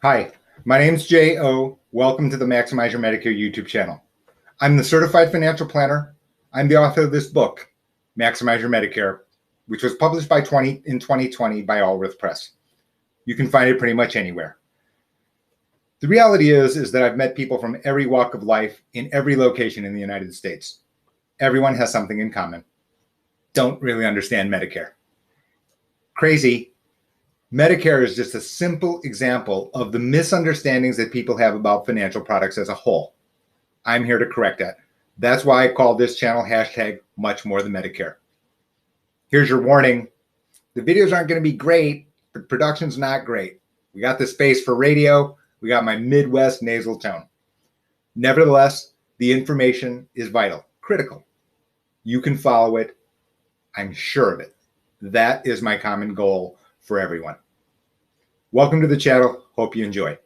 Hi, my name's J.O. Welcome to the Maximize Your Medicare YouTube channel. I'm the certified financial planner. I'm the author of this book, Maximize Your Medicare, which was published in 2020 by Allworth Press. You can find it pretty much anywhere. The reality is that I've met people from every walk of life in every location in the United States. Everyone has something in common. Don't really understand Medicare. Crazy. Medicare is just a simple example of the misunderstandings that people have about financial products as a whole. I'm here to correct that. That's why I call this channel hashtag much more than Medicare. Here's your warning. The videos aren't going to be great, but production's not great. We got the space for radio. We got my Midwest nasal tone. Nevertheless, the information is vital, critical. You can follow it. I'm sure of it. That is my common goal for everyone. Welcome to the channel. Hope you enjoy.